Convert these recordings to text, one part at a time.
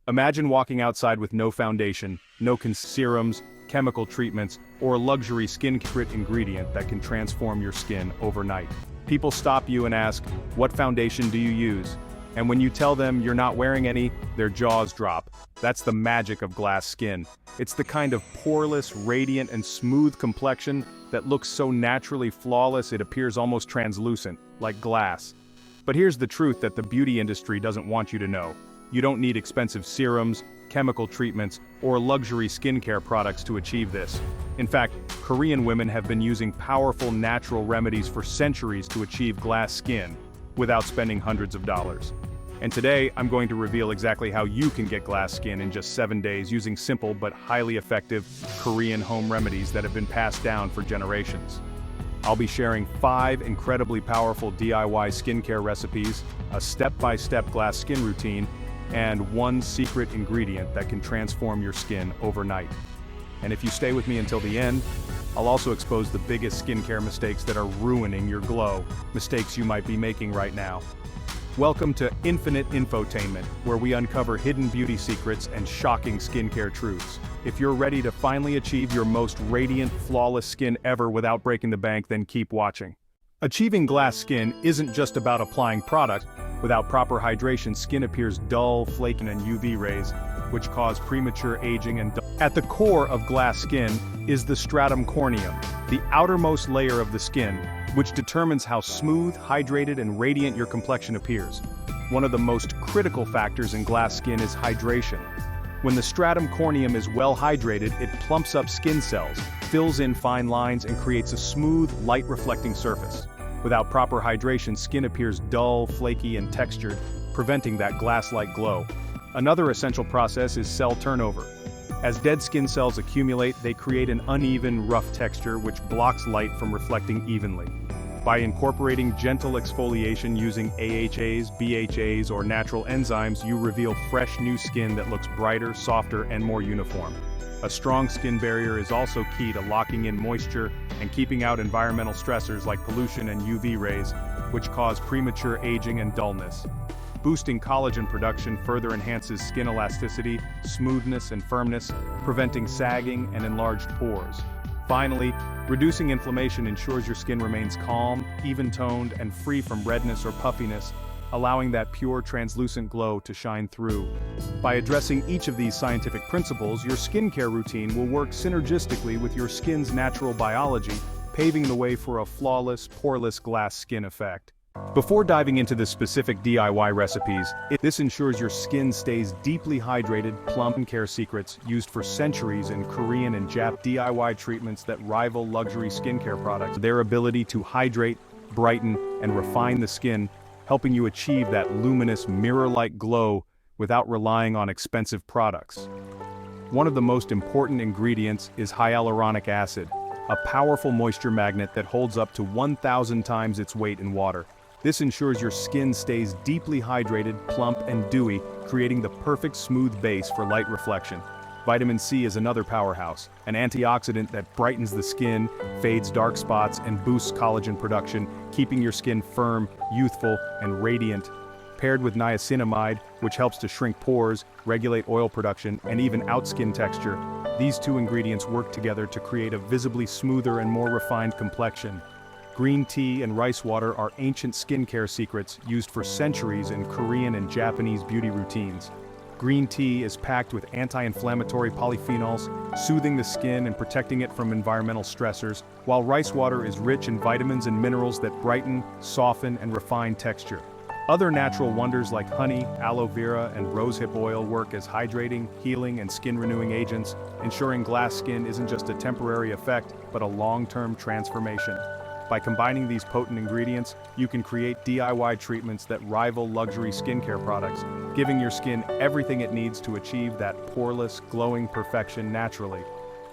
Imagine walking outside with no foundation, no serums, chemical treatments, or a luxury skin secret ingredient that can transform your skin overnight. People stop you and ask, "What foundation do you use?" And when you tell them you're not wearing any, their jaws drop. That's the magic of glass skin. It's the kind of poreless, radiant, and smooth complexion that looks so naturally flawless it appears almost translucent, like glass. But here's the truth that the beauty industry doesn't want you to know. You don't need expensive serums, chemical treatments, or luxury skincare products to achieve this. In fact, Korean women have been using powerful natural remedies for centuries to achieve glass skin, without spending hundreds of dollars. And today, I'm going to reveal exactly how you can get glass skin in just 7 days using simple but highly effective Korean home remedies that have been passed down for generations. I'll be sharing 5 incredibly powerful DIY skincare recipes, a step-by-step glass skin routine, and 1 secret ingredient that can transform your skin overnight. And if you stay with me until the end, I'll also expose the biggest skincare mistakes that are ruining your glow, mistakes you might be making right now. Welcome to Infinite Infotainment, where we uncover hidden beauty secrets and shocking skincare truths. If you're ready to finally achieve your most radiant, flawless skin ever without breaking the bank, then keep watching. Achieving glass skin isn't just about applying product. Without proper hydration, skin appears dull, flaky, and UV rays, which cause premature aging and At the core of glass skin is the stratum corneum, the outermost layer of the skin, which determines how smooth, hydrated, and radiant your complexion appears. One of the most critical factors in glass skin is hydration. When the stratum corneum is well hydrated, it plumps up skin cells, fills in fine lines, and creates a smooth, light-reflecting surface. Without proper hydration, skin appears dull, flaky, and textured, preventing that glass-like glow. Another essential process is cell turnover. As dead skin cells accumulate, they create an uneven, rough texture which blocks light from reflecting evenly. By incorporating gentle exfoliation using AHAs, BHAs, or natural enzymes, you reveal fresh new skin that looks brighter, softer, and more uniform. A strong skin barrier is also key to locking in moisture and keeping out environmental stressors like pollution and UV rays, which cause premature aging and dullness. Boosting collagen production further enhances skin elasticity, smoothness, and firmness, preventing sagging and enlarged pores. Finally, reducing inflammation ensures your skin remains calm, even-toned, and free from redness or puffiness, allowing that pure, translucent glow to shine through. By addressing each of these scientific principles, your skincare routine will work synergistically with your skin's natural biology, paving the way for a flawless, poreless glass skin effect. Before diving into the specific DIY recipes, this ensures your skin stays deeply hydrated. Plump care secrets used for centuries in Korean and Jap DIY treatments that rival luxury skincare products. Their ability to hydrate, brighten, and refine the skin, helping you achieve that luminous, mirror-like glow without relying on expensive products. One of the most important ingredients is hyaluronic acid, a powerful moisture magnet that holds up to 1,000 times its weight in water. This ensures your skin stays deeply hydrated, plump, and dewy, creating the perfect smooth base for light reflection. Vitamin C is another powerhouse, an antioxidant that brightens the skin, fades dark spots, and boosts collagen production, keeping your skin firm, youthful, and radiant. Paired with niacinamide, which helps to shrink pores, regulate oil production, and even out skin texture, these 2 ingredients work together to create a visibly smoother and more refined complexion. Green tea and rice water are ancient skincare secrets used for centuries in Korean and Japanese beauty routines. Green tea is packed with anti-inflammatory polyphenols, soothing the skin and protecting it from environmental stressors, while rice water is rich in vitamins and minerals that brighten, soften, and refine texture. Other natural wonders like honey, aloe vera, and rosehip oil work as hydrating, healing, and skin-renewing agents, ensuring glass skin isn't just a temporary effect, but a long-term transformation. By combining these potent ingredients, you can create DIY treatments that rival luxury skincare products, giving your skin everything it needs to achieve that poreless, glowing perfection naturally.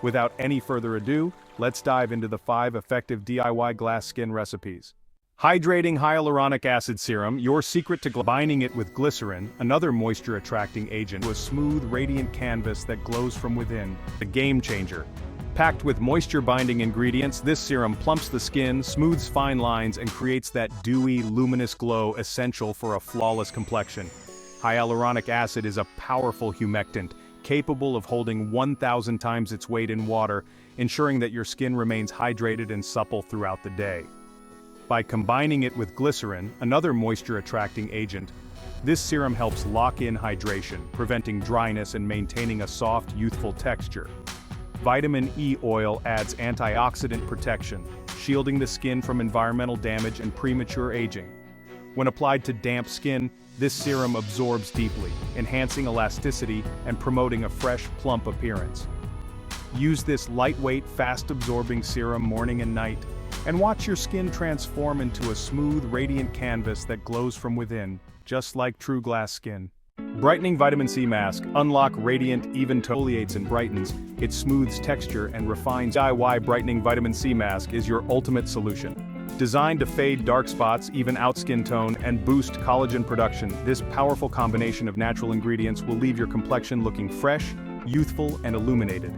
Without any further ado, let's dive into the 5 effective DIY glass skin recipes. Hydrating hyaluronic acid serum, your secret to combining it with glycerin, another moisture-attracting agent, to a smooth, radiant canvas that glows from within. A game changer. Packed with moisture-binding ingredients, this serum plumps the skin, smooths fine lines, and creates that dewy, luminous glow essential for a flawless complexion. Hyaluronic acid is a powerful humectant, capable of holding 1,000 times its weight in water, ensuring that your skin remains hydrated and supple throughout the day. By combining it with glycerin, another moisture-attracting agent, this serum helps lock in hydration, preventing dryness and maintaining a soft, youthful texture. Vitamin E oil adds antioxidant protection, shielding the skin from environmental damage and premature aging. When applied to damp skin, this serum absorbs deeply, enhancing elasticity and promoting a fresh, plump appearance. Use this lightweight, fast-absorbing serum morning and night, and watch your skin transform into a smooth, radiant canvas that glows from within, just like true glass skin. Brightening Vitamin C Mask, unlock radiant, even exfoliates and brightens, it smooths texture and refines. DIY Brightening Vitamin C Mask is your ultimate solution. Designed to fade dark spots, even out skin tone, and boost collagen production, this powerful combination of natural ingredients will leave your complexion looking fresh, youthful, and illuminated.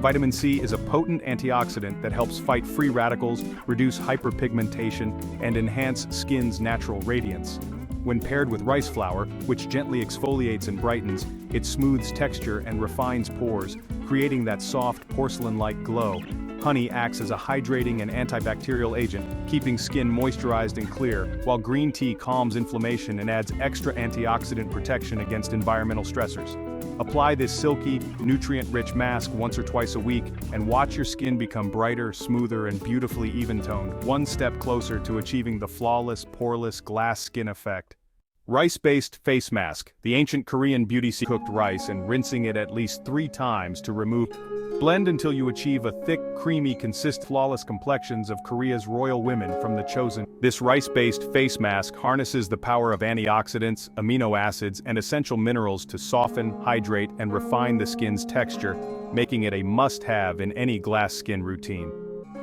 Vitamin C is a potent antioxidant that helps fight free radicals, reduce hyperpigmentation, and enhance skin's natural radiance. When paired with rice flour, which gently exfoliates and brightens, it smooths texture and refines pores, creating that soft, porcelain-like glow. Honey acts as a hydrating and antibacterial agent, keeping skin moisturized and clear, while green tea calms inflammation and adds extra antioxidant protection against environmental stressors. Apply this silky, nutrient-rich mask once or twice a week, and watch your skin become brighter, smoother, and beautifully even-toned, one step closer to achieving the flawless, poreless glass skin effect. Rice-based face mask. The ancient Korean beauty secret: cooked rice and rinsing it at least 3 times to remove. Blend until you achieve a thick, creamy, flawless complexions of Korea's royal women from the chosen. This rice-based face mask harnesses the power of antioxidants, amino acids, and essential minerals to soften, hydrate, and refine the skin's texture, making it a must-have in any glass skin routine.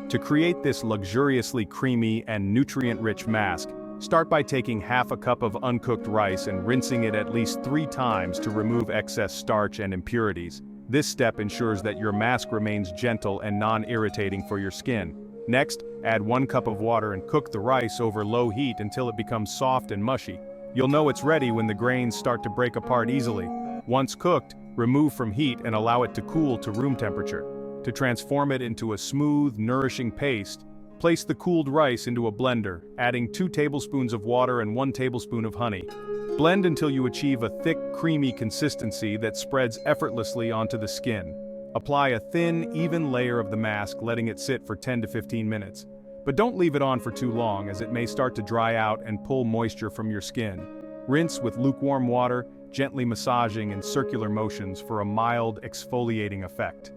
To create this luxuriously creamy and nutrient-rich mask, start by taking half a cup of uncooked rice and rinsing it at least 3 times to remove excess starch and impurities. This step ensures that your mask remains gentle and non-irritating for your skin. Next, add 1 cup of water and cook the rice over low heat until it becomes soft and mushy. You'll know it's ready when the grains start to break apart easily. Once cooked, remove from heat and allow it to cool to room temperature. To transform it into a smooth, nourishing paste, place the cooled rice into a blender, adding 2 tablespoons of water and 1 tablespoon of honey. Blend until you achieve a thick, creamy consistency that spreads effortlessly onto the skin. Apply a thin, even layer of the mask, letting it sit for 10 to 15 minutes. But don't leave it on for too long, as it may start to dry out and pull moisture from your skin. Rinse with lukewarm water, gently massaging in circular motions for a mild, exfoliating effect.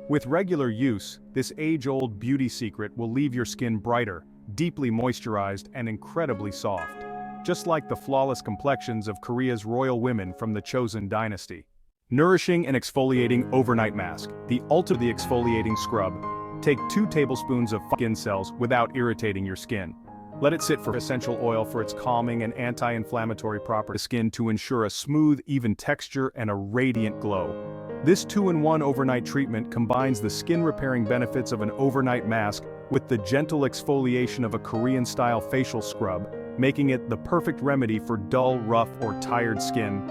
With regular use, this age-old beauty secret will leave your skin brighter, deeply moisturized, and incredibly soft. Just like the flawless complexions of Korea's royal women from the Chosun dynasty. Nourishing and exfoliating overnight mask. The ultimate exfoliating scrub. Take 2 tablespoons of skin cells without irritating your skin. Let it sit for essential oil for its calming and anti-inflammatory properties. Skin to ensure a smooth, even texture and a radiant glow. This 2-in-1 overnight treatment combines the skin-repairing benefits of an overnight mask with the gentle exfoliation of a Korean-style facial scrub, making it the perfect remedy for dull, rough, or tired skin.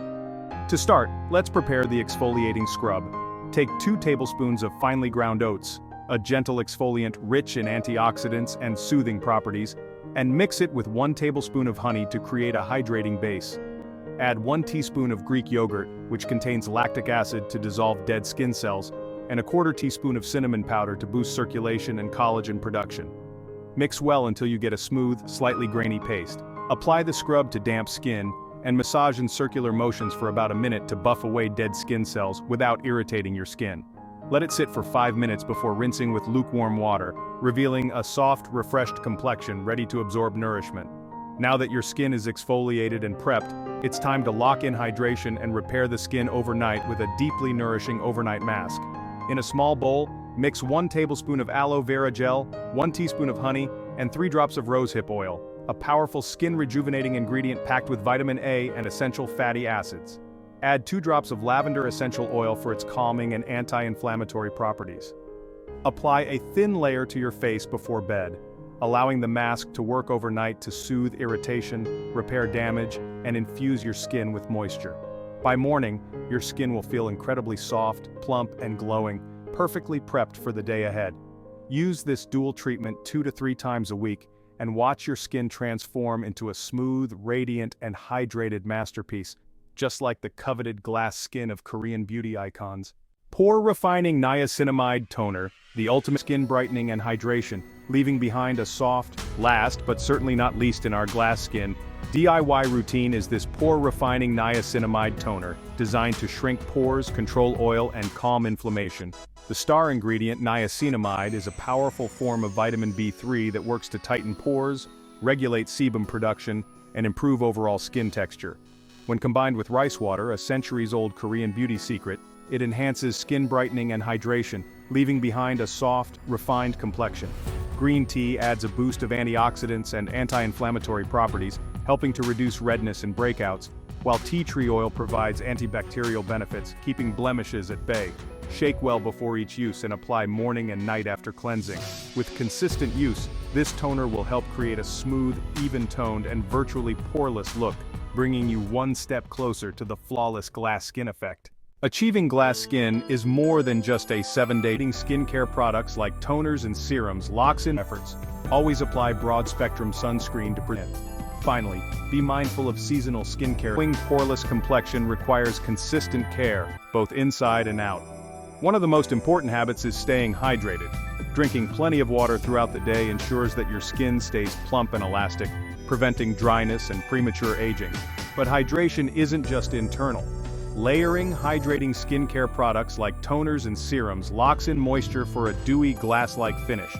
To start, let's prepare the exfoliating scrub. Take 2 tablespoons of finely ground oats, a gentle exfoliant rich in antioxidants and soothing properties, and mix it with 1 tablespoon of honey to create a hydrating base. Add 1 teaspoon of Greek yogurt, which contains lactic acid to dissolve dead skin cells, and a 1/4 teaspoon of cinnamon powder to boost circulation and collagen production. Mix well until you get a smooth, slightly grainy paste. Apply the scrub to damp skin, and massage in circular motions for about a minute to buff away dead skin cells without irritating your skin. Let it sit for 5 minutes before rinsing with lukewarm water, revealing a soft, refreshed complexion ready to absorb nourishment. Now that your skin is exfoliated and prepped, it's time to lock in hydration and repair the skin overnight with a deeply nourishing overnight mask. In a small bowl, mix 1 tablespoon of aloe vera gel, 1 teaspoon of honey, and 3 drops of rosehip oil, a powerful skin-rejuvenating ingredient packed with vitamin A and essential fatty acids. Add 2 drops of lavender essential oil for its calming and anti-inflammatory properties. Apply a thin layer to your face before bed. allowing the mask to work overnight to soothe irritation, repair damage, and infuse your skin with moisture. By morning, your skin will feel incredibly soft, plump, and glowing, perfectly prepped for the day ahead. Use this dual treatment 2 to 3 times a week, and watch your skin transform into a smooth, radiant, and hydrated masterpiece, just like the coveted glass skin of Korean beauty icons. Pore refining niacinamide toner, the ultimate skin brightening and hydration, leaving behind a soft, last but certainly not least in our glass skin, DIY routine is this pore refining niacinamide toner, designed to shrink pores, control oil, and calm inflammation. The star ingredient, niacinamide, is a powerful form of vitamin B3 that works to tighten pores, regulate sebum production, and improve overall skin texture. When combined with rice water, a centuries-old Korean beauty secret, it enhances skin brightening and hydration, leaving behind a soft, refined complexion. Green tea adds a boost of antioxidants and anti-inflammatory properties, helping to reduce redness and breakouts, while tea tree oil provides antibacterial benefits, keeping blemishes at bay. Shake well before each use and apply morning and night after cleansing. With consistent use, this toner will help create a smooth, even-toned, and virtually poreless look, bringing you one step closer to the flawless glass skin effect. Achieving glass skin is more than just a 7-day. Skincare products like toners and serums locks in efforts. Always apply broad-spectrum sunscreen to prevent. Finally, be mindful of seasonal skincare. Poreless complexion requires consistent care, both inside and out. One of the most important habits is staying hydrated. Drinking plenty of water throughout the day ensures that your skin stays plump and elastic, preventing dryness and premature aging. But hydration isn't just internal. Layering hydrating skincare products like toners and serums locks in moisture for a dewy glass-like finish.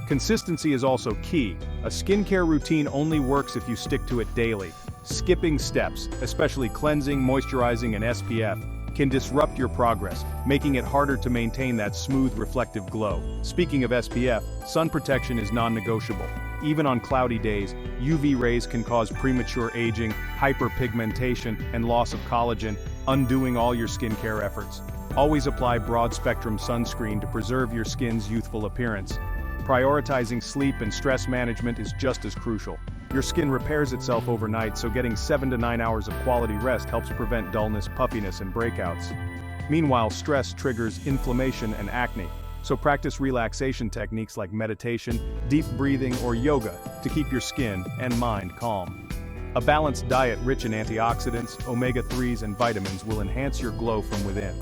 Consistency is also key. A skincare routine only works if you stick to it daily. Skipping steps, especially cleansing, moisturizing, and SPF, can disrupt your progress, making it harder to maintain that smooth, reflective glow. Speaking of SPF, sun protection is non-negotiable. Even on cloudy days, UV rays can cause premature aging, hyperpigmentation, and loss of collagen, undoing all your skincare efforts. Always apply broad-spectrum sunscreen to preserve your skin's youthful appearance. Prioritizing sleep and stress management is just as crucial. Your skin repairs itself overnight, so getting 7 to 9 hours of quality rest helps prevent dullness, puffiness, and breakouts. Meanwhile, stress triggers inflammation and acne, so practice relaxation techniques like meditation, deep breathing, or yoga to keep your skin and mind calm. A balanced diet rich in antioxidants, omega-3s, and vitamins will enhance your glow from within.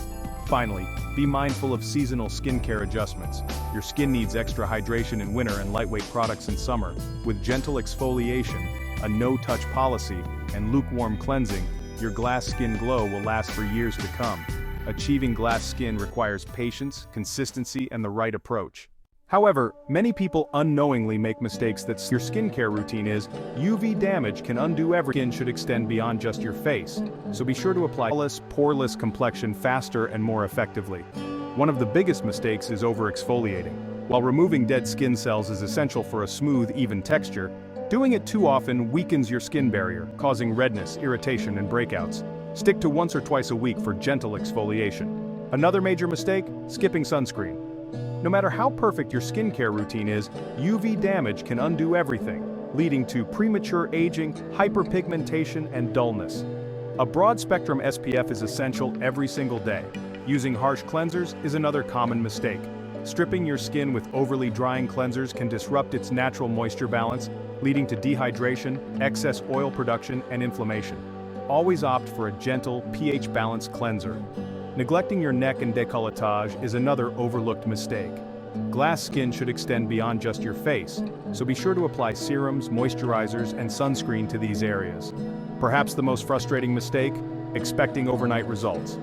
Finally, be mindful of seasonal skincare adjustments. Your skin needs extra hydration in winter and lightweight products in summer. With gentle exfoliation, a no-touch policy, and lukewarm cleansing, your glass skin glow will last for years to come. Achieving glass skin requires patience, consistency, and the right approach. However, many people unknowingly make mistakes that your skincare routine is. UV damage can undo everything. Skin should extend beyond just your face, so be sure to apply poreless complexion faster and more effectively. One of the biggest mistakes is over-exfoliating. While removing dead skin cells is essential for a smooth, even texture, doing it too often weakens your skin barrier, causing redness, irritation, and breakouts. Stick to once or twice a week for gentle exfoliation. Another major mistake? Skipping sunscreen. No matter how perfect your skincare routine is, UV damage can undo everything, leading to premature aging, hyperpigmentation, and dullness. A broad-spectrum SPF is essential every single day. Using harsh cleansers is another common mistake. Stripping your skin with overly drying cleansers can disrupt its natural moisture balance, leading to dehydration, excess oil production, and inflammation. Always opt for a gentle, pH-balanced cleanser. Neglecting your neck and décolletage is another overlooked mistake. Glass skin should extend beyond just your face, so be sure to apply serums, moisturizers, and sunscreen to these areas. Perhaps the most frustrating mistake? Expecting overnight results.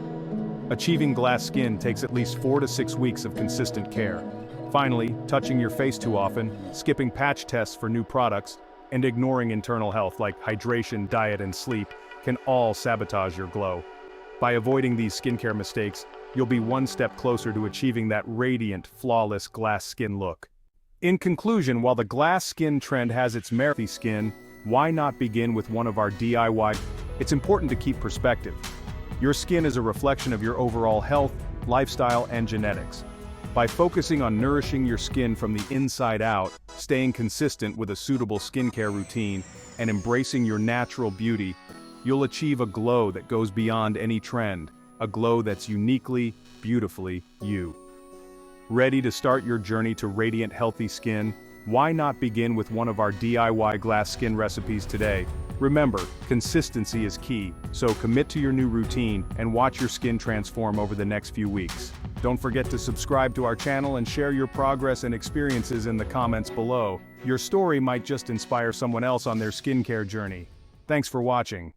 Achieving glass skin takes at least 4 to 6 weeks of consistent care. Finally, touching your face too often, skipping patch tests for new products, and ignoring internal health like hydration, diet, and sleep can all sabotage your glow. By avoiding these skincare mistakes, you'll be one step closer to achieving that radiant, flawless glass skin look. In conclusion, while the glass skin trend has its merit, skin, why not begin with one of our DIY? It's important to keep perspective. Your skin is a reflection of your overall health, lifestyle, and genetics. By focusing on nourishing your skin from the inside out, staying consistent with a suitable skincare routine, and embracing your natural beauty, you'll achieve a glow that goes beyond any trend, a glow that's uniquely, beautifully you. Ready to start your journey to radiant healthy skin? Why not begin with one of our DIY glass skin recipes today? Remember, consistency is key, so commit to your new routine and watch your skin transform over the next few weeks. Don't forget to subscribe to our channel and share your progress and experiences in the comments below. Your story might just inspire someone else on their skincare journey. Thanks for watching.